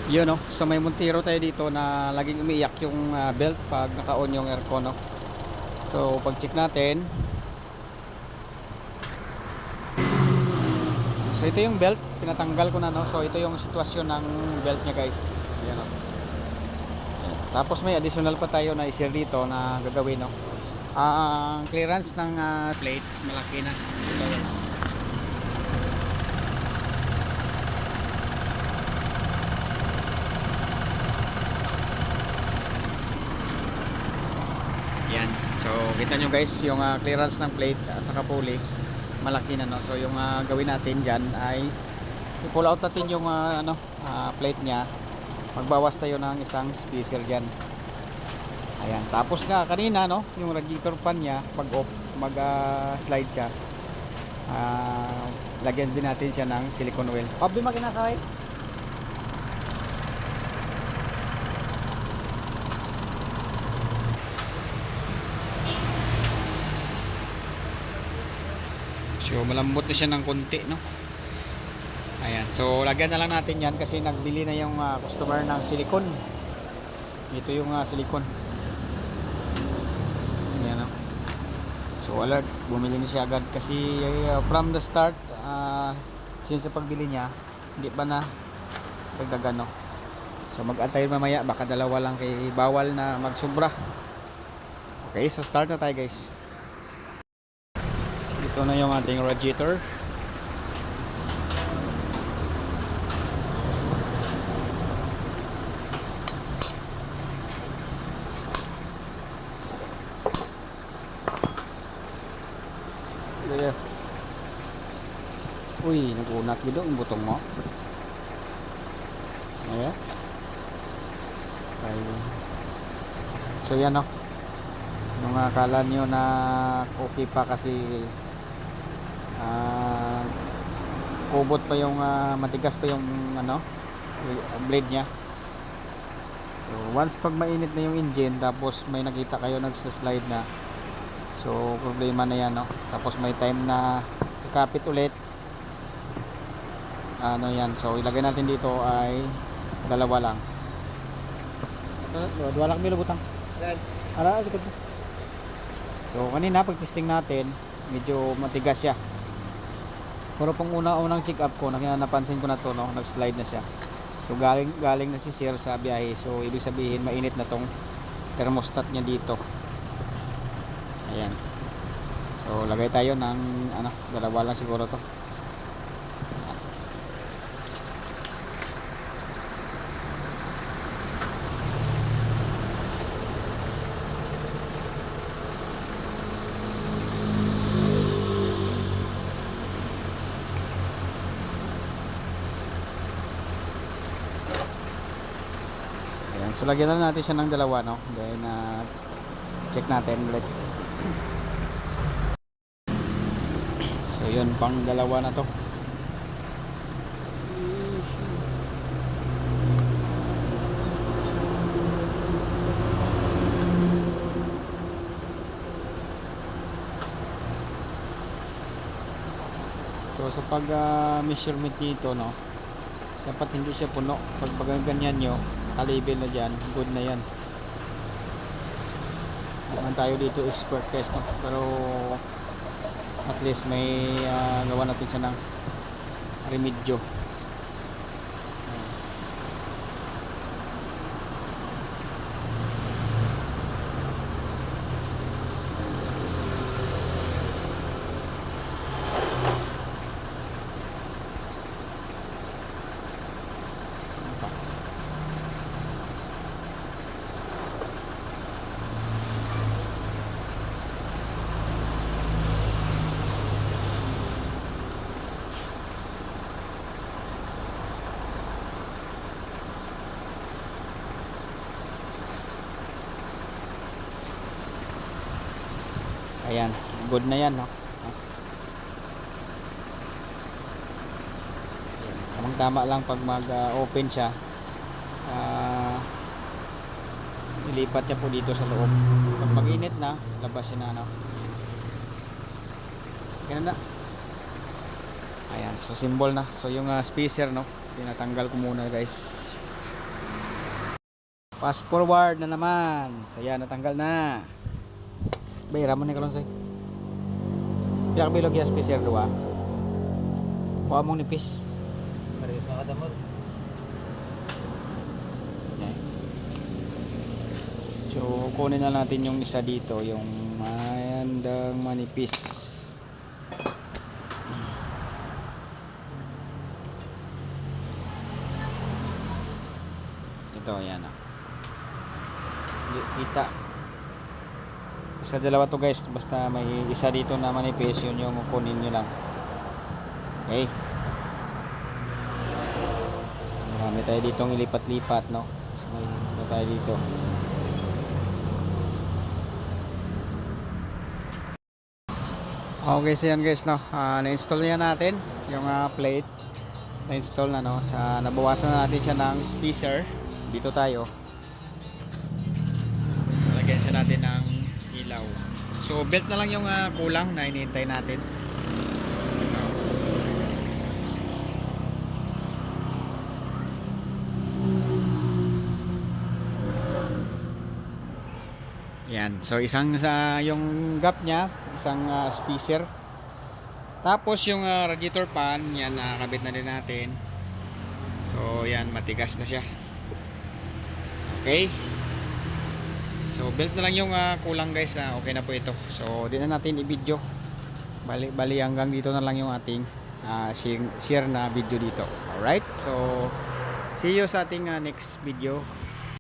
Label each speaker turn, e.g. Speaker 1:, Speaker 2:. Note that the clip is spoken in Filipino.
Speaker 1: Yun no, so may Montero tayo dito na laging umiiyak yung belt pag naka-on yung aircon no. So pag check natin, so ito yung belt, pinatanggal ko na no. So ito yung sitwasyon ng belt niya guys. Ayan no. Tapos may additional pa tayo na i-share dito na gagawin no. Ang clearance ng plate malaki na. Ito, yan. Yan. So kita nyo guys yung clearance ng plate at saka pulley malaki na no. So yung gawin natin diyan ay i-pull out natin yung plate niya. Magbawas tayo ng isang spacer diyan. Ayan. Tapos nga kanina no, yung radiator fan niya pag off mag slide siya. Lagyan din natin siya ng silicone oil. Pabi makinakay. So malambot na siya ng konti no. Ayan. So lagyan na lang natin yan kasi nagbili na yung customer ng silicone. Ito yung silicone. Ayan no. So alert, bumili na siya agad kasi from the start since sa pagbili niya hindi pa na dagdagan no. So mag-antay mamaya baka dalawa lang kay bawal na magsubra. Okay, so start na tayo guys. Ito na yung ating radiator. Yeah. Uy, nagunat gitu ang butong mo. Ayan. Okay. So yan no. Nung akala nyo na okay pa kasi kubot pa yung matigas pa yung blade nya. So once pag mainit na yung engine tapos may nakita kayo nagsa-slide na, so problema na yan no. Tapos may time na ikapit ulit yan. So ilagay natin dito ay dalawa lang. Dua lang kami lubutang. Ara, sikot. So kanina pag testing natin medyo matigas siya. Pero pang unang check up ko napansin ko na to no, nag-slide na siya. So galing na si sir sa biyahe. So ibig sabihin mainit na tong thermostat niya dito. Ayan. So lagay tayo ng dalawa lang siguro to. Ayan. So lagyan na natin siya ng dalawa no. Then check natin ulit. So yun, pang dalawa na to. So sa pag measurement dito no, dapat hindi siya puno. Pag ganyan nyo, kalibel na dyan, good na yan. Naman tayo dito expert test no? Pero at least may gawa natin siya ng remedyo. Ayan, good na yan no? Tamang tama lang pag mag open siya, ilipat niya po dito sa loob. Pag mag-init na, labas siya na ganun na. Ayan, so symbol na. So yung spacer no, tinatanggal ko muna guys. Fast forward na naman. So yan, natanggal na. Bayra mo ni kalon say. Pila ka bilog ya spacer duwa. Kuha mong nipis.
Speaker 2: Parehas na kadamot.
Speaker 1: Okay. So kunin na natin yung isa dito, yung mayandang manipis. Ito, yan ah. Kita. Sa dalawa to guys, basta may isa dito na manipis, yun yung kunin nyo lang. Okay. Marami tayo ditong ilipat-lipat, no? So, may tayo dito. Okay, so yan guys, no? Na-install na natin yung plate. Na-install na, no? Nabawasan na natin siya ng spacer. Dito tayo. Lagyan siya natin ng ilaw. So, belt na lang yung kulang na hinihintay natin. Yan. So isang sa yung gap niya, isang spacer. Tapos yung radiator fan, yan nakakabit na din natin. So yan, matigas na siya. Okay. So belt na lang yung kulang guys, okay na po ito. So di na natin i-video. Bali hanggang dito na lang yung ating share na video dito. Alright. So see you sa ating next video.